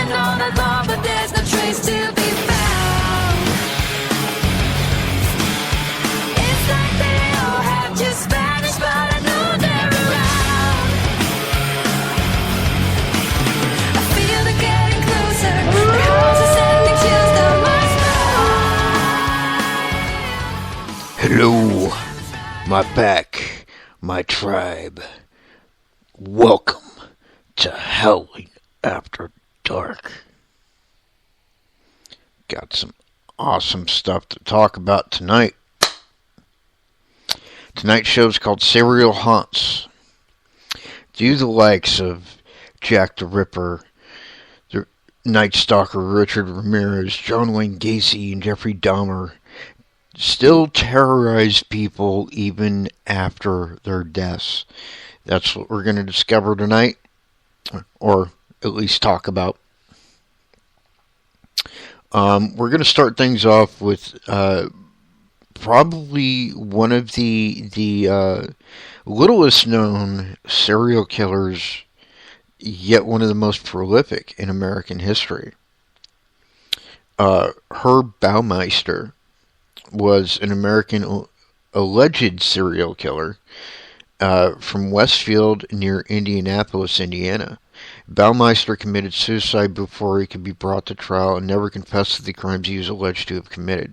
looking all night long, but there's no trace to be found. It's like they all have just vanished, but I know they're around. I feel they're getting closer. The house is sending chills down my spine. Hello, my pack, my tribe. Welcome to Howling After Dark. Got some awesome stuff to talk about tonight. Tonight's show is called SerialHaunts. Do the likes of Jack the Ripper, the Night Stalker Richard Ramirez, John Wayne Gacy, and Jeffrey Dahmer still terrorize people even after their deaths? That's what we're going to discover tonight, or at least talk about. We're going to start things off with probably one of the littlest known serial killers, yet one of the most prolific in American history. Herb Baumeister was an American alleged serial killer from Westfield near Indianapolis, Indiana. Baumeister committed suicide before he could be brought to trial and never confessed to the crimes he was alleged to have committed.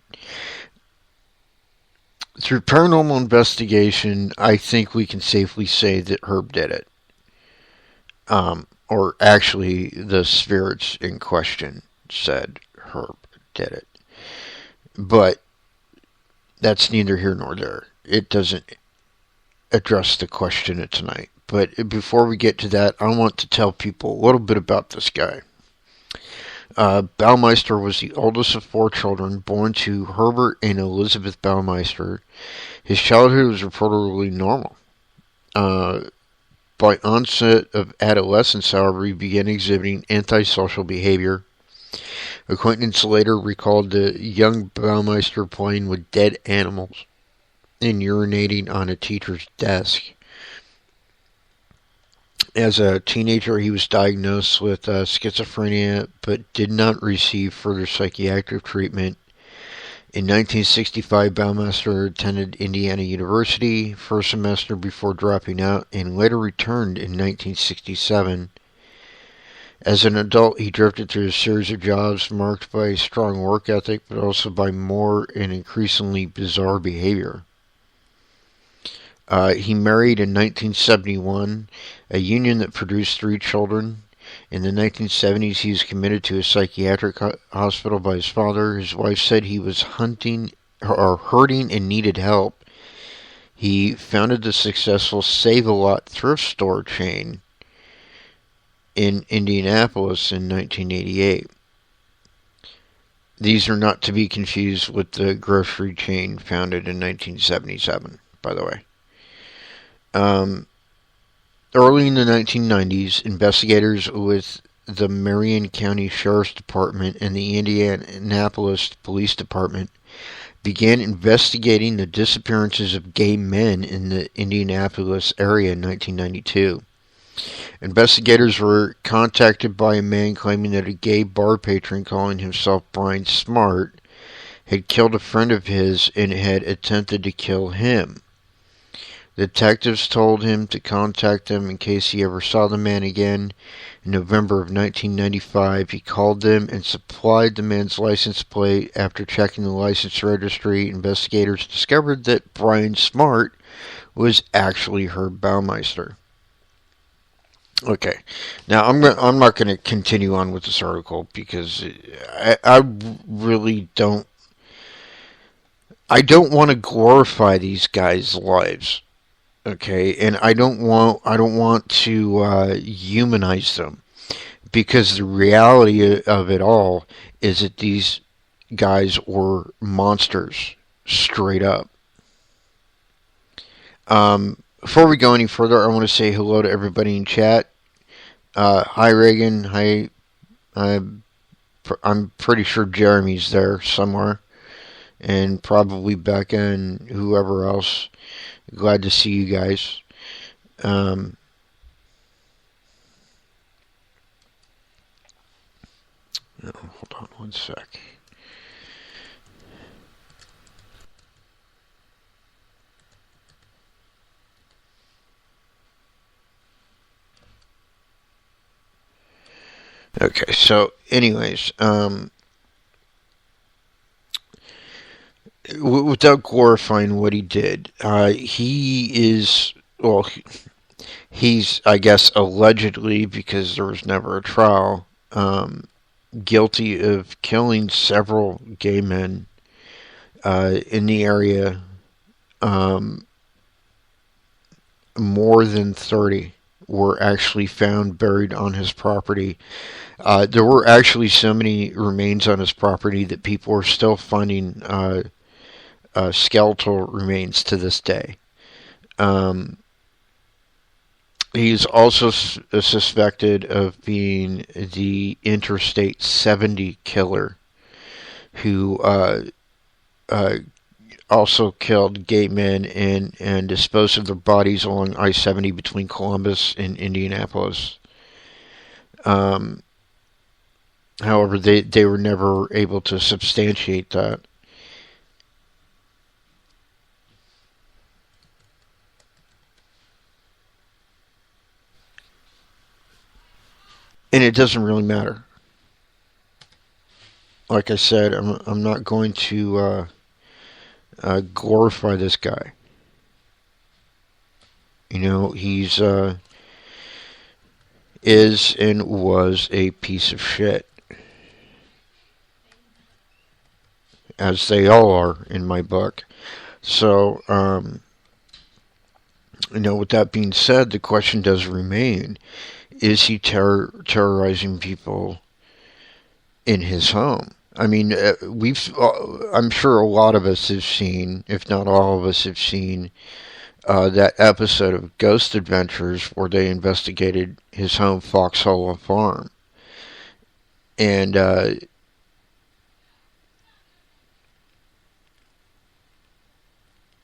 Through paranormal investigation, I think we can safely say that Herb did it. Or actually, the spirits in question said Herb did it. But that's neither here nor there. It doesn't address the question of tonight. But before we get to that, I want to tell people a little bit about this guy. Baumeister was the oldest of 4 children born to Herbert and Elizabeth Baumeister. His childhood was reportedly normal. By onset of adolescence, however, he began exhibiting antisocial behavior. Acquaintance later recalled the young Baumeister playing with dead animals and urinating on a teacher's desk. As a teenager, he was diagnosed with schizophrenia, but did not receive further psychiatric treatment. In 1965, Baumeister attended Indiana University first semester before dropping out, and later returned in 1967. As an adult, he drifted through a series of jobs marked by a strong work ethic, but also by more and increasingly bizarre behavior. He married in 1971, a union that produced 3 children. In the 1970s, he was committed to a psychiatric hospital by his father. His wife said he was hurting and needed help. He founded the successful Save-A-Lot thrift store chain in Indianapolis in 1988. These are not to be confused with the grocery chain founded in 1977, by the way. Early in the 1990s, investigators with the Marion County Sheriff's Department and the Indianapolis Police Department began investigating the disappearances of gay men in the Indianapolis area in 1992. Investigators were contacted by a man claiming that a gay bar patron calling himself Brian Smart had killed a friend of his and had attempted to kill him. Detectives told him to contact them in case he ever saw the man again. In November of 1995, he called them and supplied the man's license plate. After checking the license registry, investigators discovered that Brian Smart was actually Herb Baumeister. Okay, now I'm not going to continue on with this article because I really don't. I don't want to glorify these guys' lives. Okay, and I don't want to humanize them, because the reality of it all is that these guys were monsters, straight up. Before we go any further, I want to say hello to everybody in chat. Hi Reagan, hi. I'm pretty sure Jeremy's there somewhere, and probably Becca and whoever else. Glad to see you guys. Hold on one sec. Okay, so anyways, without glorifying what he did, he is, well, he's, I guess, allegedly, because there was never a trial, guilty of killing several gay men in the area. Um, More than 30 were actually found buried on his property. There were actually so many remains on his property that people are still finding skeletal remains to this day. Um, he's also suspected of being the Interstate 70 killer who uh, also killed gay men and disposed of their bodies along I-70 between Columbus and Indianapolis. Um, However, they were never able to substantiate that. And it doesn't really matter. Like I said, I'm not going to glorify this guy. You know, he's is and was a piece of shit, as they all are in my book. So, with that being said, the question does remain: is he terrorizing people in his home? I mean, I'm sure a lot of us have seen, if not all of us have seen, that episode of Ghost Adventures where they investigated his home, Fox Hollow Farm. And,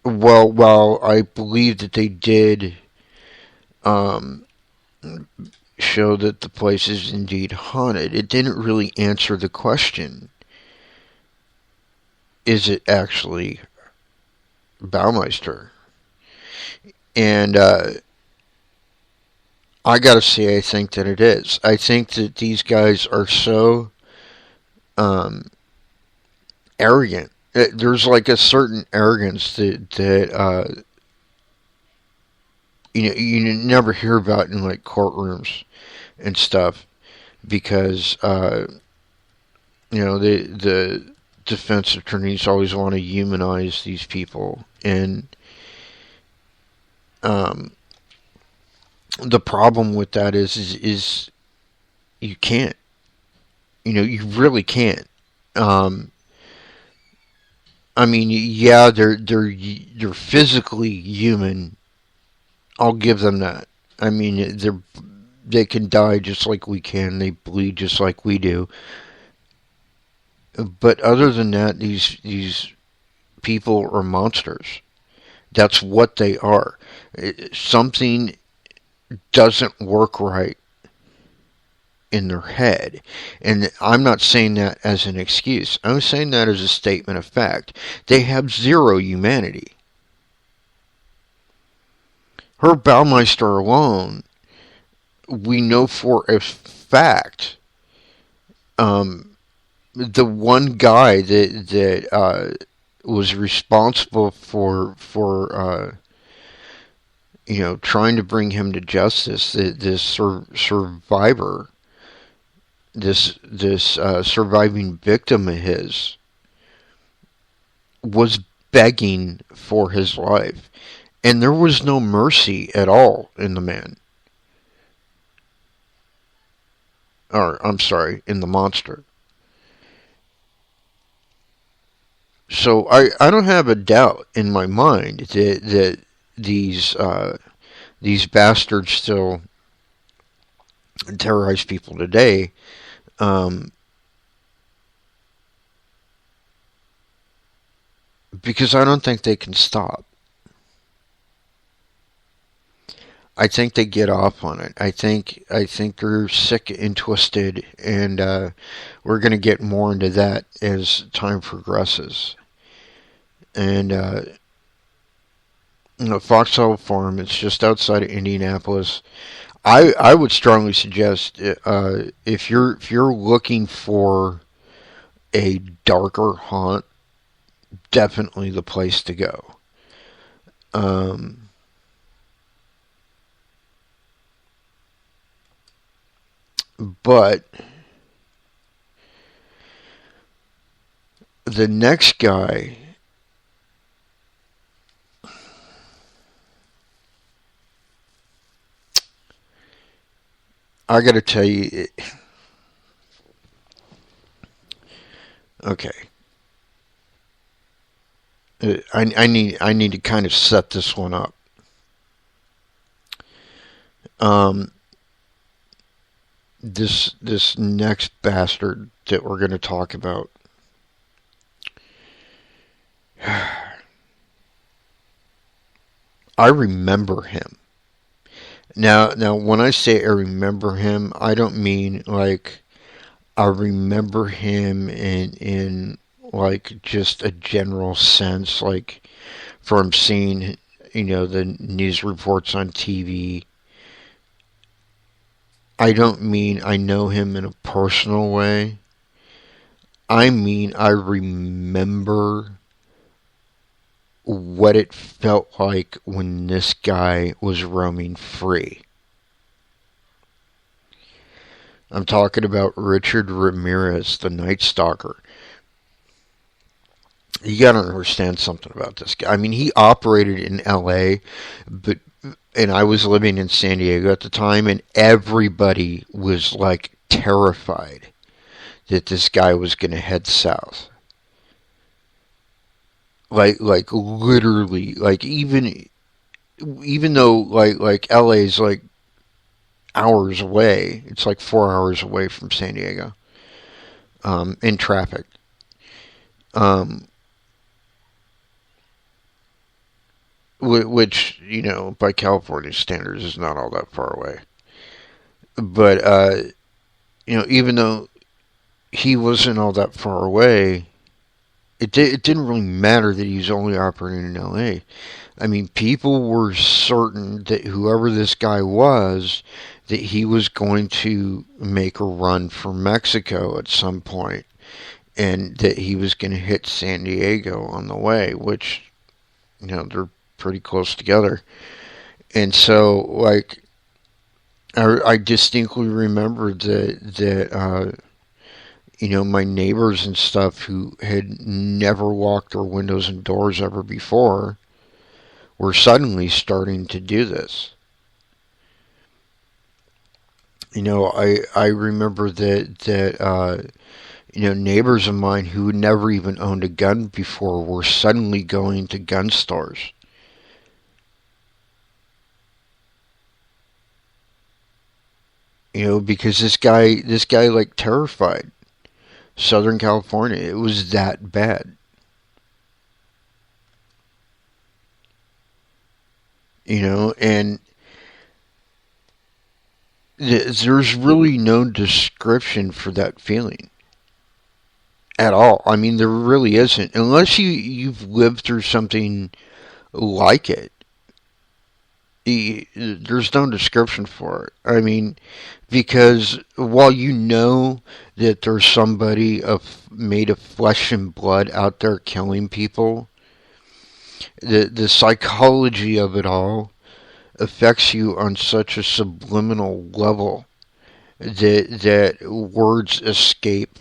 well, while I believe that they did um, show that the place is indeed haunted, it didn't really answer the question: is it actually Baumeister? And I gotta say, I think that it is. I think that these guys are so um, arrogant. There's like a certain arrogance that you never hear about in like courtrooms and stuff, because the defense attorneys always want to humanize these people, and um, the problem with that is you can't. You really can't. Um, I mean, yeah, they're physically human. I'll give them that. I mean, they can die just like we can. They bleed just like we do. But other than that, these people are monsters. That's what they are. Something doesn't work right in their head. And I'm not saying that as an excuse. I'm saying that as a statement of fact. They have zero humanity. Herb Baumeister alone, we know for a fact, the one guy that was responsible for trying to bring him to justice, this survivor, this surviving victim of his, was begging for his life, and there was no mercy at all in the man. Or I'm sorry, in the monster. So I don't have a doubt in my mind that these bastards still terrorize people today. Um, because I don't think they can stop. I think they get off on it. I think they're sick and twisted, and we're going to get more into that as time progresses. And Foxhole Farm, it's just outside of Indianapolis. I would strongly suggest if you're looking for a darker haunt, definitely the place to go. Um, but the next guy, I got to tell you, okay, I need to kind of set this one up. Um, this next bastard that we're going to talk about. I remember him. Now, when I say I remember him, I don't mean like I remember him in like just a general sense, like from seeing, the news reports on TV. I don't mean I know him in a personal way. I mean I remember what it felt like when this guy was roaming free. I'm talking about Richard Ramirez, the Night Stalker. You gotta understand something about this guy. I mean, he operated in LA, and I was living in San Diego at the time, and everybody was like terrified that this guy was gonna head south. Like literally, like even though like LA is like hours away, it's like 4 hours away from San Diego, in traffic. Um, which, by California standards is not all that far away. But, even though he wasn't all that far away, it didn't really matter that he was only operating in LA. I mean, people were certain that whoever this guy was, that he was going to make a run for Mexico at some point, and that he was going to hit San Diego on the way, which, they're pretty close together. And so, like, I distinctly remember that my neighbors and stuff who had never locked their windows and doors ever before were suddenly starting to do this. I remember that neighbors of mine who had never even owned a gun before were suddenly going to gun stores. Because this guy like terrified Southern California. It was that bad. And there's really no description for that feeling at all. I mean, there really isn't, unless you've lived through something like it. There's no description for it. I mean, because while you know that there's somebody made of flesh and blood out there killing people, the psychology of it all affects you on such a subliminal level that words escape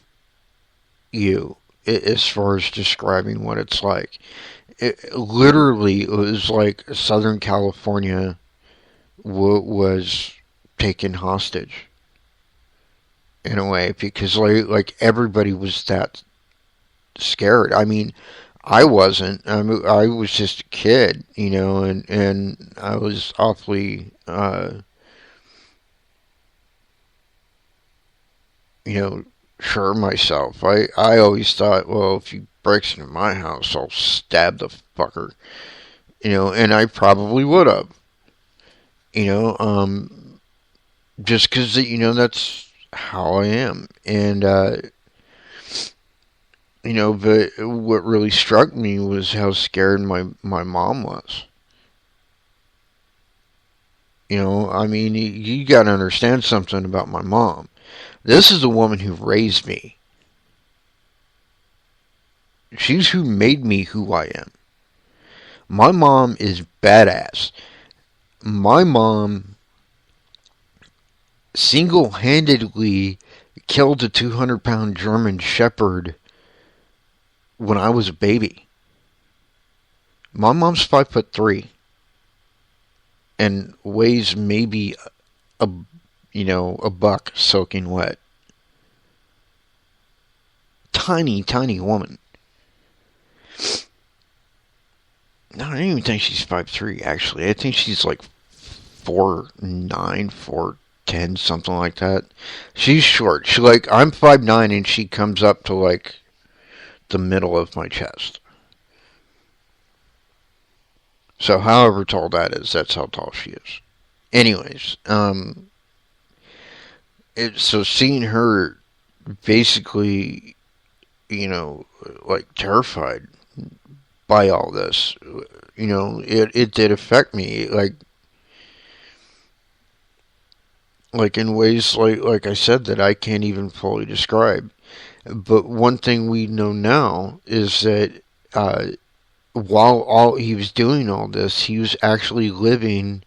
you as far as describing what it's like. Literally, it was like Southern California was taken hostage in a way, because like everybody was that scared. I mean, I wasn't. I was just a kid, and I was awfully, sure of myself. I always thought, well, if he breaks into my house, I'll stab the fucker, and I probably would have, Just because, that's how I am. And, but what really struck me was how scared my mom was. I mean, you got to understand something about my mom. This is the woman who raised me. She's who made me who I am. My mom is badass. My mom single-handedly killed a 200-pound German Shepherd when I was a baby. My mom's 5'3" and weighs maybe a a buck soaking wet. Tiny, tiny woman. No, I don't even think she's 5'3", actually. I think she's like 4'9", 4'10", something like that. She's short. I'm 5'9", and she comes up to like the middle of my chest. So however tall that is, that's how tall she is. Anyways, so seeing her basically, like terrified by all this, it did affect me, like in ways like I said that I can't even fully describe. But one thing we know now is that while he was doing all this, he was actually living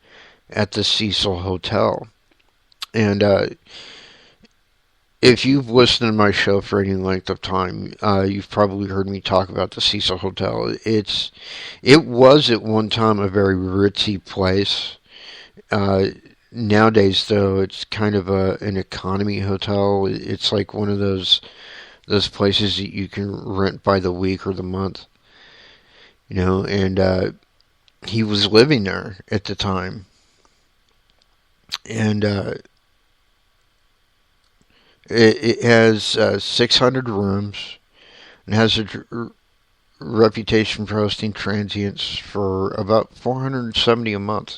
at the Cecil Hotel. And if you've listened to my show for any length of time, you've probably heard me talk about the Cecil Hotel. It was at one time a very ritzy place. Nowadays, though, it's kind of an economy hotel. It's like one of those places that you can rent by the week or the month. And he was living there at the time. And it has 600 rooms. It has a reputation for hosting transients for about $470 a month.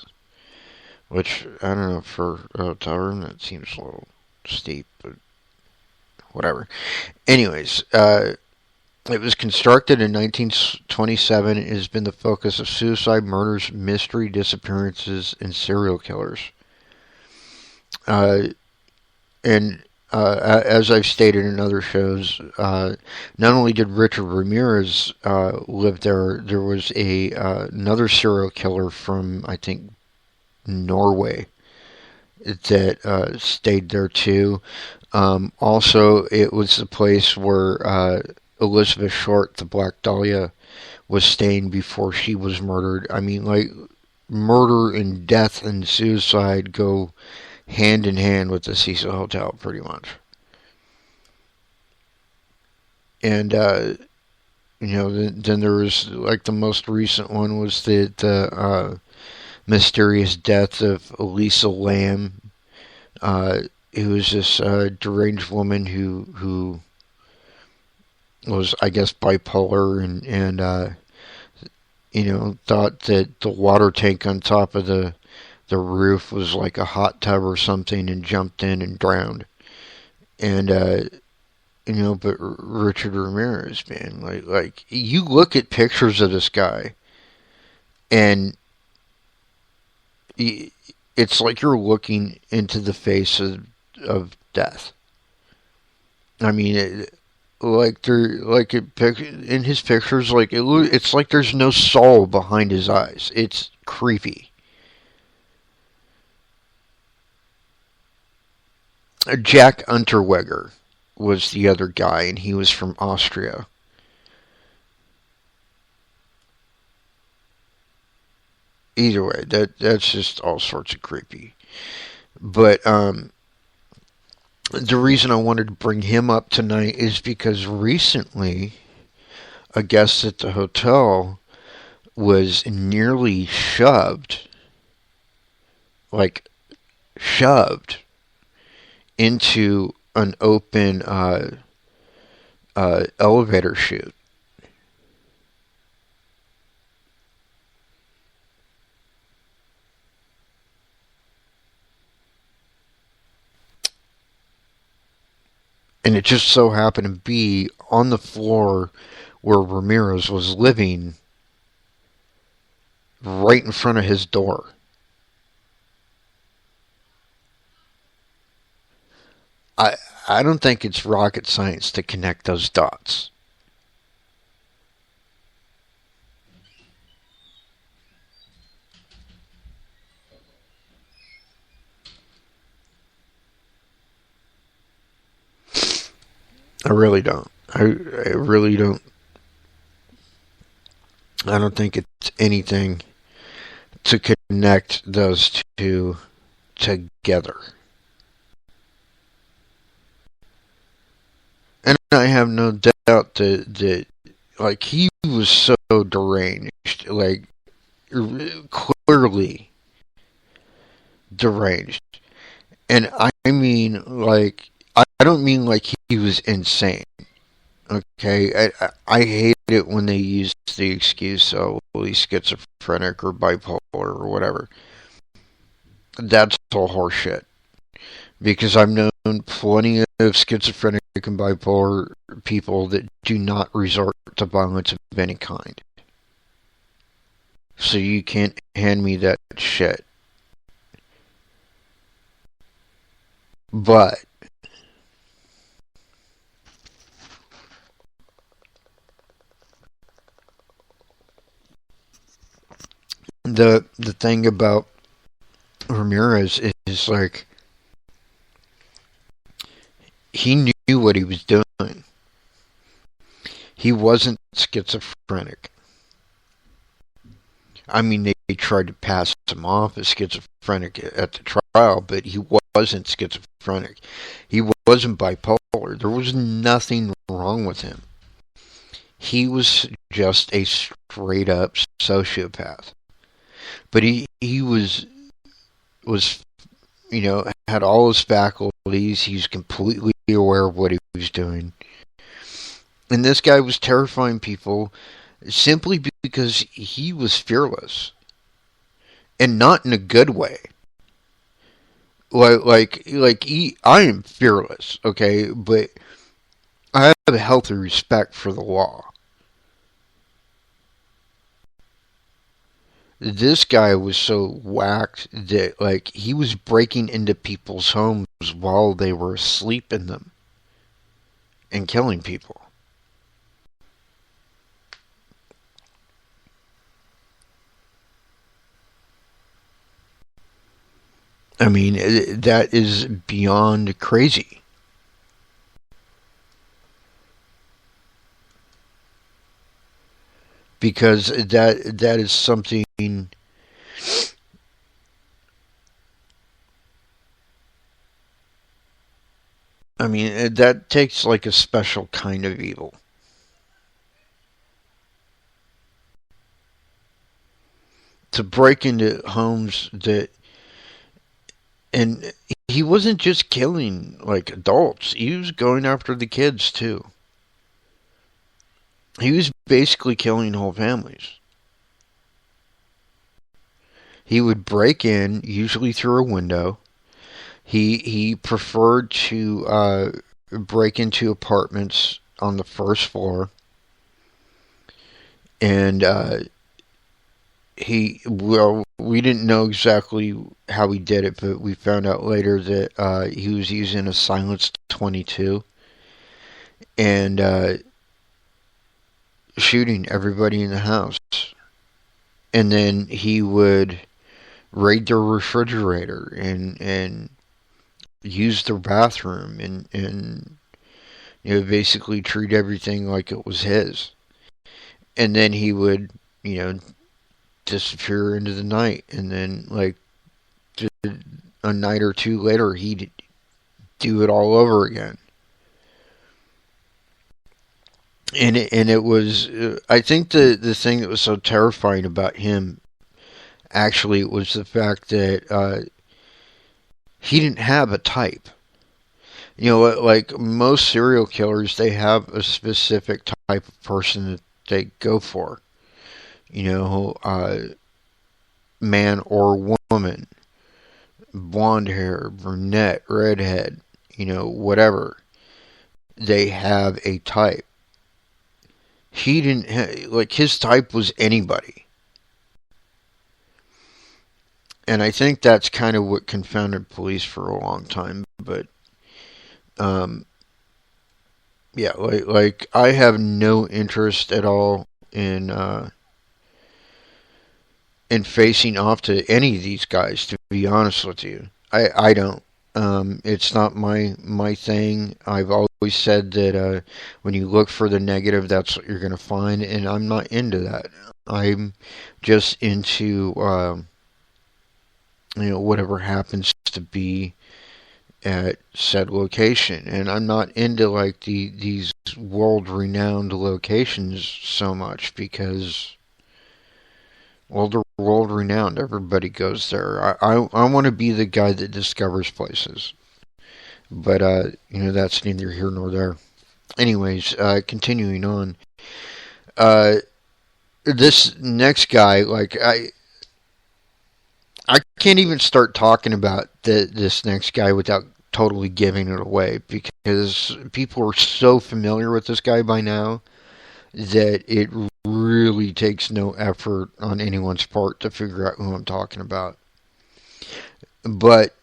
Which, I don't know, for a hotel room, that seems a little steep, but whatever. Anyways, it was constructed in 1927. It has been the focus of suicide, murders, mystery disappearances, and serial killers. And as I've stated in other shows, not only did Richard Ramirez live there, there was another serial killer from, I think, Norway that stayed there too. Also, it was the place where Elizabeth Short, the Black Dahlia, was staying before she was murdered. I mean, like, murder and death and suicide go hand in hand with the Cecil Hotel, pretty much. And, then there was, like, the most recent one was the mysterious death of Elisa Lamb, who was this deranged woman who was, I guess, bipolar and thought that the water tank on top of the roof was like a hot tub or something and jumped in and drowned. And but Richard Ramirez, man, like you look at pictures of this guy and it's like you're looking into the face of death. I mean, in his pictures, it's like there's no soul behind his eyes. It's creepy. Jack Unterweger was the other guy, and he was from Austria. Either way, that's just all sorts of creepy. But the reason I wanted to bring him up tonight is because recently a guest at the hotel was nearly shoved, like shoved, into an open elevator chute. And it just so happened to be on the floor where Ramirez was living, right in front of his door. I I don't think it's rocket science to connect those dots. I really don't. I really don't. I don't think it's anything to connect those two together. And I have no doubt that like he was so deranged, like clearly deranged. And I mean like I don't mean like he was insane. Okay, I hate it when they use the excuse, oh, well, he's schizophrenic or bipolar or whatever. That's all horseshit. Because I've known plenty of schizophrenic and bipolar people that do not resort to violence of any kind. So you can't hand me that shit. But the thing about Ramirez is like he knew what he was doing. He wasn't schizophrenic. I mean, they tried to pass him off as schizophrenic at the trial, but he wasn't schizophrenic. He wasn't bipolar. There was nothing wrong with him. He was just a straight up sociopath. But he was had all his faculties. He's completely aware of what he was doing. And this guy was terrifying people simply because he was fearless. And not in a good way. I am fearless, okay? But I have a healthy respect for the law. This guy was so whacked that, like, he was breaking into people's homes while they were asleep in them and killing people. I mean, that is beyond crazy. Because that is something. I mean, that takes like a special kind of evil. To break into homes that. And he wasn't just killing like adults, he was going after the kids too. He was basically killing whole families. He would break in, usually through a window. He preferred to break into apartments on the first floor, and we didn't know exactly how he did it, but we found out later that he was using a silenced 22 and shooting everybody in the house. And then he would raid their refrigerator and use their bathroom and basically treat everything like it was his. And then he would disappear into the night, and then like a night or two later he'd do it all over again. And it was I think the thing that was so terrifying about him actually was the fact that he didn't have a type. Like most serial killers, they have a specific type of person that they go for. Man or woman, blonde hair, brunette, redhead, whatever. they have a type. He didn't like, his type was anybody. And I think that's kind of what confounded police for a long time. But um, yeah, like I have no interest at all in facing off to any of these guys. To be honest with you, I don't. It's not my thing. I've always said that when you look for the negative, that's what you're going to find, and I'm not into that. I'm just into whatever happens to be at said location, and I'm not into like these world renowned locations so much because, well, they're world renowned. Everybody goes there. I want to be the guy that discovers places, but that's neither here nor there. Anyways, continuing on. Uh, this next guy, like I can't even start talking about this next guy without totally giving it away because people are so familiar with this guy by now that it really takes no effort on anyone's part to figure out who I'm talking about. But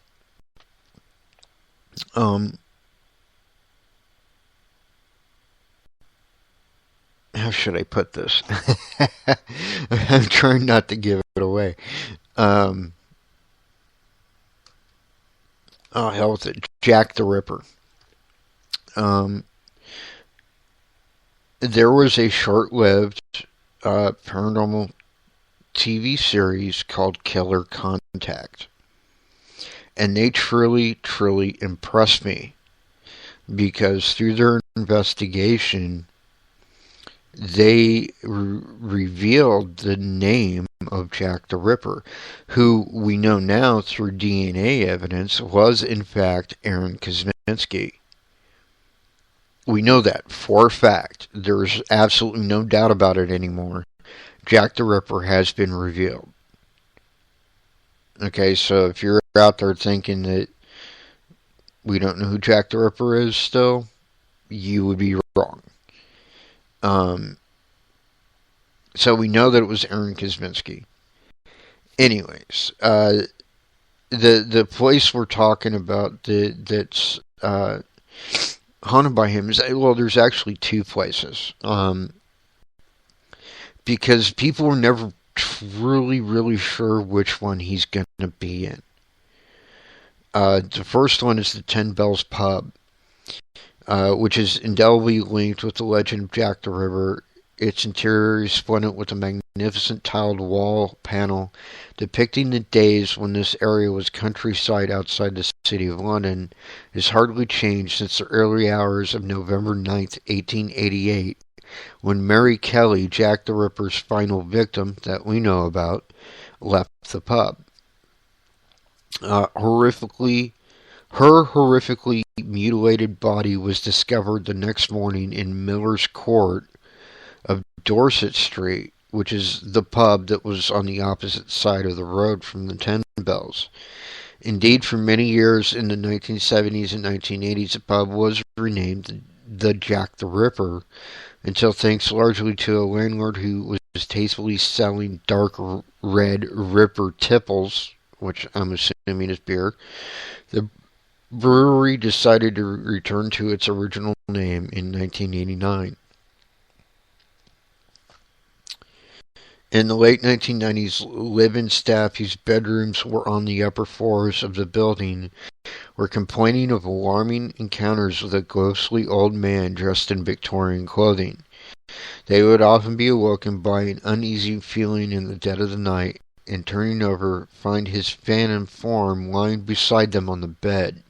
how should I put this? I'm trying not to give it away. Um, Hell with it. Jack the Ripper. Um, there was a short-lived paranormal TV series called Killer Contact. And they truly, truly impressed me because through their investigation, they revealed the name of Jack the Ripper, who we know now through DNA evidence was in fact Aaron Kosminski. We know that for a fact. There's absolutely no doubt about it anymore. Jack the Ripper has been revealed. Okay, so if you're out there thinking that we don't know who Jack the Ripper is still, you would be wrong. So we know that it was Aaron Kosminski. Anyways, the place we're talking about that's haunted by him is, well, there's actually two places. Because people were never really sure which one he's going to be in. The first one is the Ten Bells Pub, which is indelibly linked with the legend of Jack the Ripper. Its interior is splendid with a magnificent tiled wall panel depicting the days when this area was countryside outside the city of London. It has hardly changed since the early hours of November 9th, 1888, when Mary Kelly, Jack the Ripper's final victim that we know about, left the pub. Her horrifically mutilated body was discovered the next morning in Miller's Court of Dorset Street, which is the pub that was on the opposite side of the road from the Ten Bells. Indeed, for many years in the 1970s and 1980s, the pub was renamed the Jack the Ripper, until thanks largely to a landlord who was tastefully selling dark red Ripper tipples, which I'm assuming is beer, the brewery decided to return to its original name in 1989. In the late 1990s, live-in staff whose bedrooms were on the upper floors of the building were complaining of alarming encounters with a ghostly old man dressed in Victorian clothing. They would often be awoken by an uneasy feeling in the dead of the night, and turning over, find his phantom form lying beside them on the bed.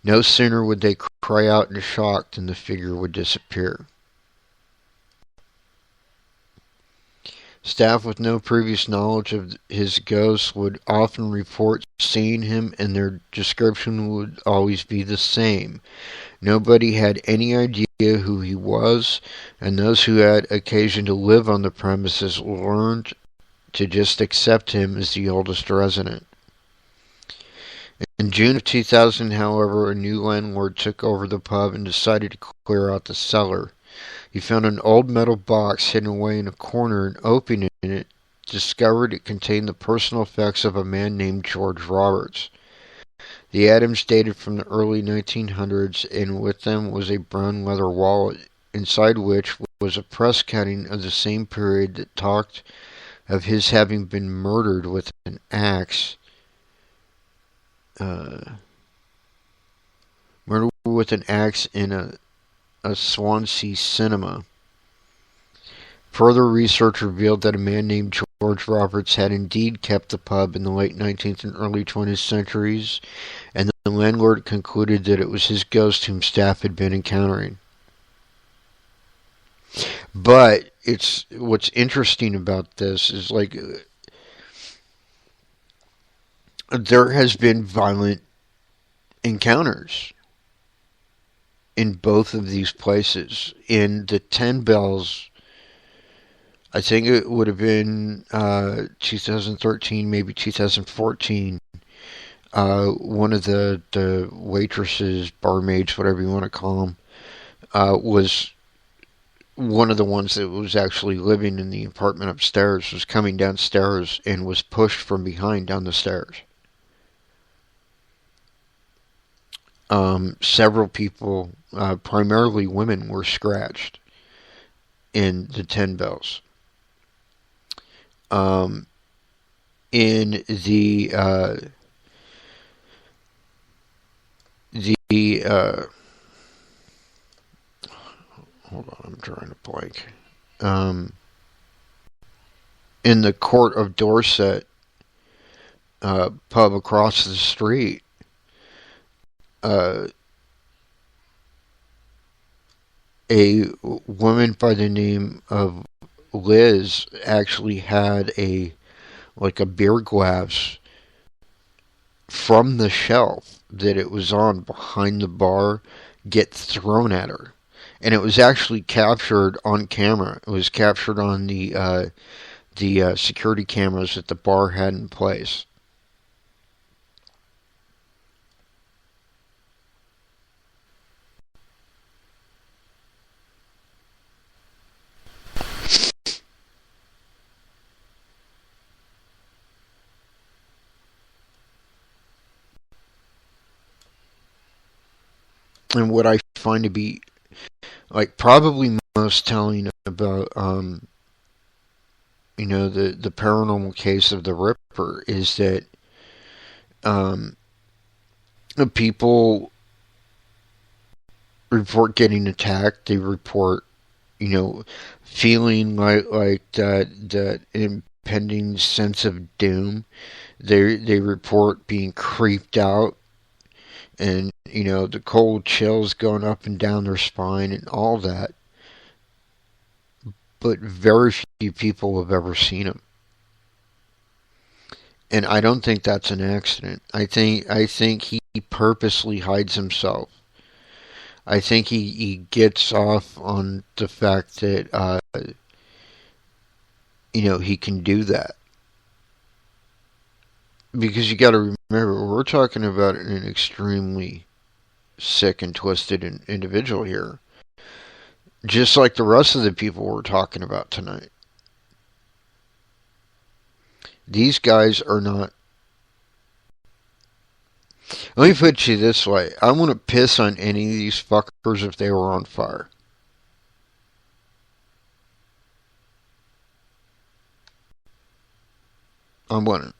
No sooner would they cry out in shock than the figure would disappear. Staff with no previous knowledge of his ghost would often report seeing him, and their description would always be the same. Nobody had any idea who he was, and those who had occasion to live on the premises learned to just accept him as the oldest resident. In June of 2000, however, a new landlord took over the pub and decided to clear out the cellar. He found an old metal box hidden away in a corner and opening it, discovered it contained the personal effects of a man named George Roberts. The items dated from the early 1900s, and with them was a brown leather wallet, inside which was a press cutting of the same period that talked of his having been murdered with an axe. Murdered with an axe in a Swansea cinema. Further research revealed that a man named George Roberts had indeed kept the pub in the late 19th and early 20th centuries, and the landlord concluded that it was his ghost whom staff had been encountering. But what's interesting about this is like there has been violent encounters in both of these places. In the 10 Bells, I think it would have been 2013, maybe 2014. One of the waitresses, barmaids, whatever you want to call them, was one of the ones that was actually living in the apartment upstairs, was coming downstairs and was pushed from behind down the stairs. Several people, primarily women, were scratched in the 10 Bells. In the hold on, I'm drawing a blank. In the Court of Dorset pub across the street, a woman by the name of Liz actually had a beer glass from the shelf that it was on behind the bar get thrown at her. And it was actually captured on camera. It was captured on the security cameras that the bar had in place. And what I find to be probably most telling about the paranormal case of the Ripper is that people report getting attacked. They report feeling like that impending sense of doom. They report being creeped out, and the cold chills going up and down their spine and all that. But very few people have ever seen him, and I don't think that's an accident. I think he purposely hides himself. I think he gets off on the fact that he can do that, because you got to remember, we're talking about an extremely sick and twisted individual here, just like the rest of the people we're talking about tonight. These guys are not. Let me put it to you this way. I want to piss on any of these fuckers if they were on fire. I wouldn't.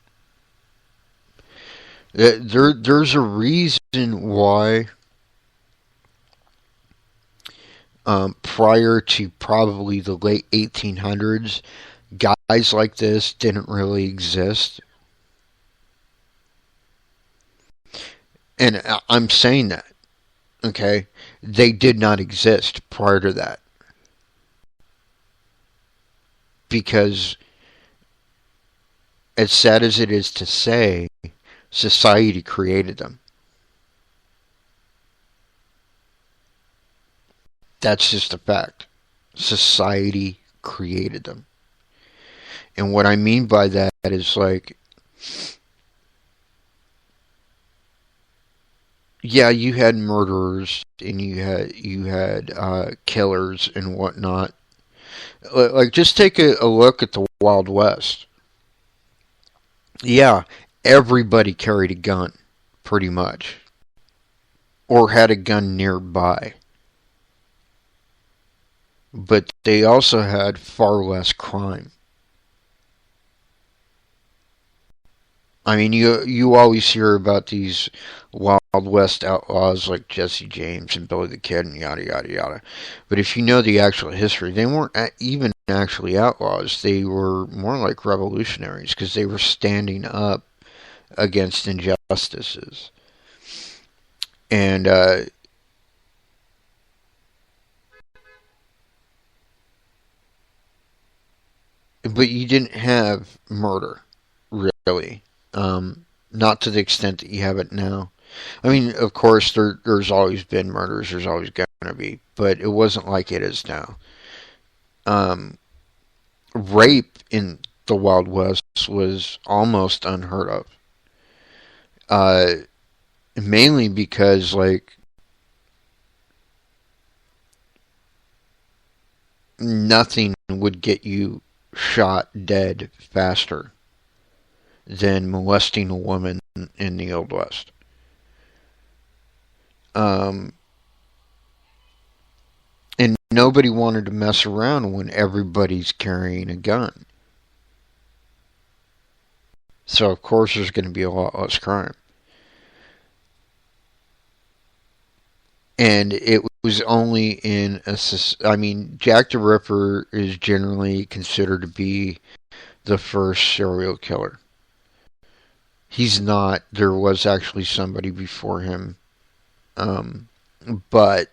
There's a reason why prior to probably the late 1800s, guys like this didn't really exist. And I'm saying that, okay? They did not exist prior to that. Because, as sad as it is to say, society created them. That's just a fact. Society created them. And what I mean by that is yeah, you had murderers and you had killers and whatnot. Like, just take a look at the Wild West. Yeah, everybody carried a gun, pretty much, or had a gun nearby. But they also had far less crime. I mean, you always hear about these Wild West outlaws like Jesse James and Billy the Kid and yada yada yada. But if you know the actual history, they weren't even actually outlaws. They were more like revolutionaries because they were standing up against injustices. And but you didn't have murder, really. Not to the extent that you have it now. I mean, of course, there's always been murders. There's always going to be, but it wasn't like it is now. Um, Rape in the Wild West was almost unheard of. Uh, Mainly because, like, nothing would get you shot dead faster than molesting a woman in the Old West. Um, and nobody wanted to mess around when everybody's carrying a gun. So, of course, there's going to be a lot less crime. And it was only in a. I mean, Jack the Ripper is generally considered to be the first serial killer. He's not. There was actually somebody before him. Um, but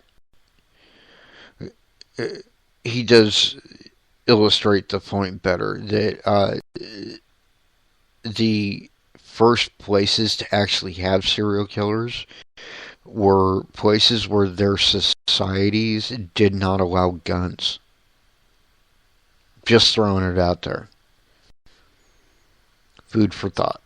he does illustrate the point better that the first places to actually have serial killers were places where their societies did not allow guns. Just throwing it out there. Food for thought.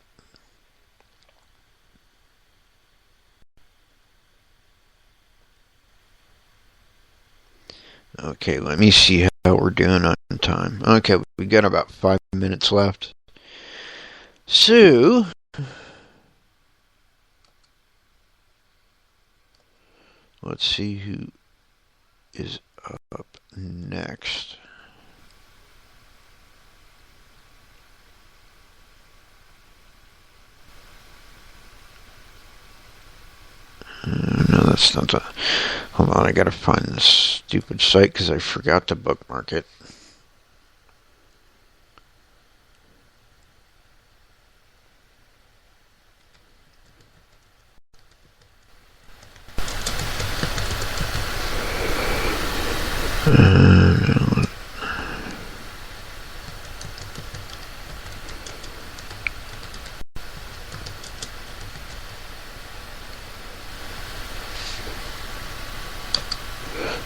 Okay, let me see how we're doing on time. Okay, we got about 5 minutes left. So, let's see who is up next. No, that's not the. Hold on, I gotta find this stupid site because I forgot to bookmark it.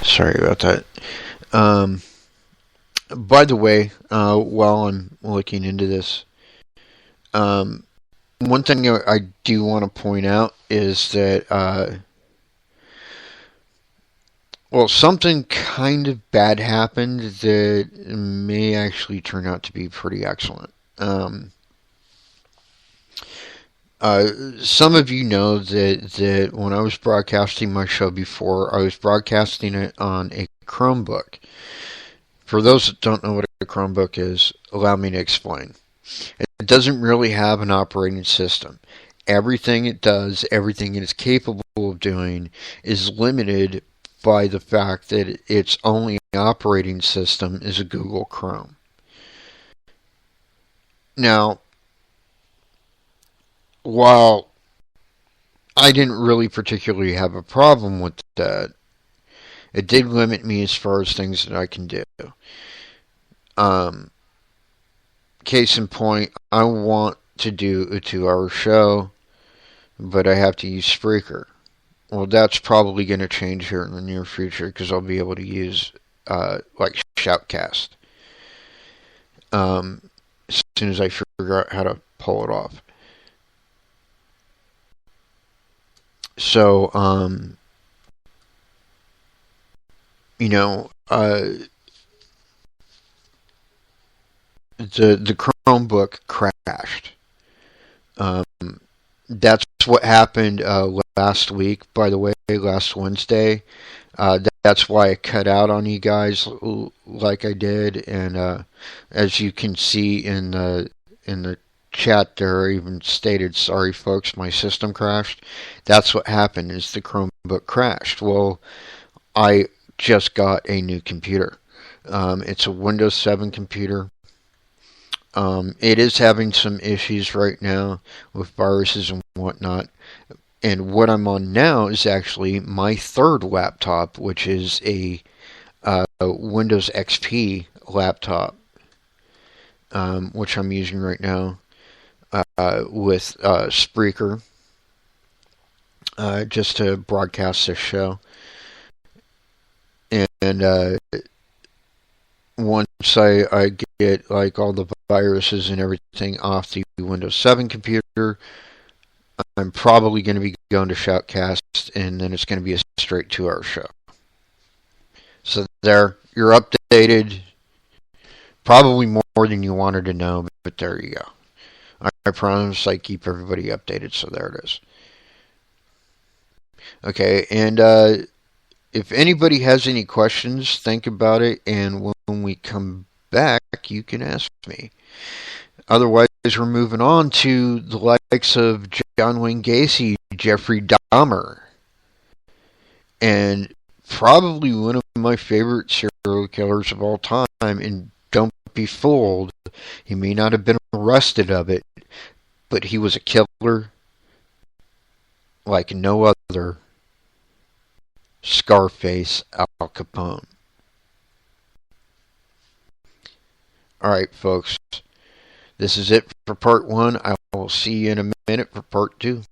Sorry about that. Um, by the way, while I'm looking into this, one thing I do want to point out is that, well, something kind of bad happened that may actually turn out to be pretty excellent. Some of you know that when I was broadcasting my show before, I was broadcasting it on a Chromebook. For those that don't know what a Chromebook is, allow me to explain. It doesn't really have an operating system. Everything it does, everything it is capable of doing, is limited by the fact that its only operating system is a Google Chrome. Now, while I didn't really particularly have a problem with that, it did limit me as far as things that I can do. Um, Case in point, I want to do a 2-hour show, but I have to use Spreaker. Well, that's probably going to change here in the near future because I'll be able to use like Shoutcast as soon as I figure out how to pull it off. So, you know, the Chromebook crashed. Um, that's what happened last week. By the way, last Wednesday. That's why I cut out on you guys like I did, and as you can see in the chat there, I even stated, "Sorry, folks, my system crashed." That's what happened. Is the Chromebook crashed? Well, I just got a new computer. It's a Windows 7 computer. It is having some issues right now with viruses and whatnot. And what I'm on now is actually my third laptop, which is a Windows XP laptop, which I'm using right now with Spreaker just to broadcast this show. And once I get like all the viruses and everything off the Windows 7 computer, I'm probably going to be going to Shoutcast, and then it's going to be a straight 2-hour show. So there, you're updated. Probably more than you wanted to know, but there you go. I promise I keep everybody updated, so there it is. Okay, and if anybody has any questions, think about it, and when we come back, you can ask me. Otherwise, we're moving on to the likes of John Wayne Gacy, Jeffrey Dahmer, and probably one of my favorite serial killers of all time. And don't be fooled, he may not have been arrested of it, but he was a killer like no other. Scarface Al Capone. Alright, folks. This is it for part 1. I will see you in a minute for part 2.